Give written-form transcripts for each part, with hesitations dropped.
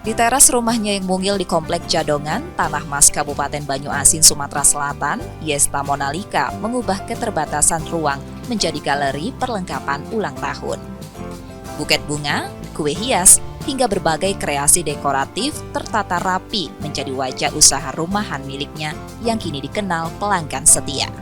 Di teras rumahnya yang mungil di Komplek Jadongan, Tanah Mas Kabupaten Banyuasin, Sumatera Selatan, Yesta Monalika mengubah keterbatasan ruang menjadi galeri perlengkapan ulang tahun. Buket bunga, kue hias, hingga berbagai kreasi dekoratif tertata rapi menjadi wajah usaha rumahan miliknya yang kini dikenal pelanggan setia.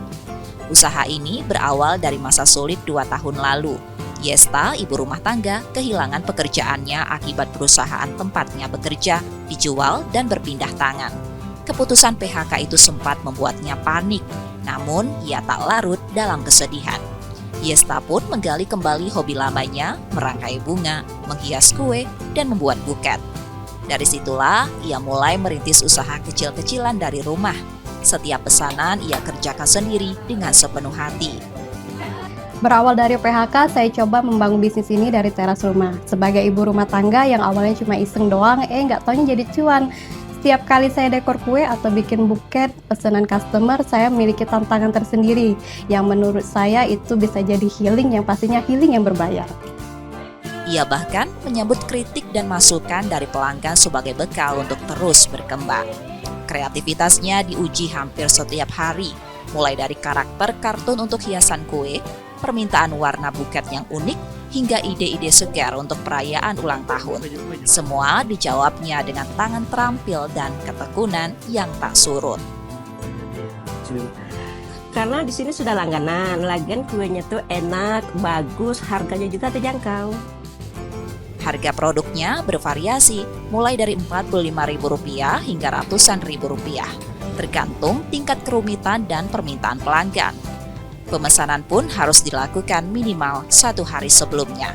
Usaha ini berawal dari masa sulit 2 tahun lalu. Yesta, ibu rumah tangga, kehilangan pekerjaannya akibat perusahaan tempatnya bekerja, dijual dan berpindah tangan. Keputusan PHK itu sempat membuatnya panik, namun ia tak larut dalam kesedihan. Yesta pun menggali kembali hobi lamanya, merangkai bunga, menghias kue, dan membuat buket. Dari situlah ia mulai merintis usaha kecil-kecilan dari rumah. Setiap pesanan ia kerjakan sendiri dengan sepenuh hati. Berawal dari PHK, saya coba membangun bisnis ini dari teras rumah. Sebagai ibu rumah tangga yang awalnya cuma iseng doang, nggak taunya jadi cuan. Setiap kali saya dekor kue atau bikin buket pesanan customer, saya memiliki tantangan tersendiri yang menurut saya itu bisa jadi healing, yang pastinya healing yang berbayar. Ia bahkan menyambut kritik dan masukan dari pelanggan sebagai bekal untuk terus berkembang. Kreativitasnya diuji hampir setiap hari, mulai dari karakter kartun untuk hiasan kue, permintaan warna buket yang unik, hingga ide-ide segar untuk perayaan ulang tahun. Semua dijawabnya dengan tangan terampil dan ketekunan yang tak surut. Karena di sini sudah langganan, lagian kuenya tuh enak, bagus, harganya juga terjangkau. Harga produknya bervariasi, mulai dari Rp45.000 hingga ratusan ribu rupiah, tergantung tingkat kerumitan dan permintaan pelanggan. Pemesanan pun harus dilakukan minimal 1 hari sebelumnya.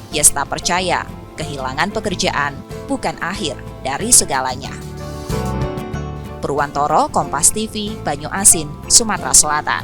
Yesta percaya, kehilangan pekerjaan bukan akhir dari segalanya. Purwantoro, Kompas TV, Banyuasin, Sumatera Selatan.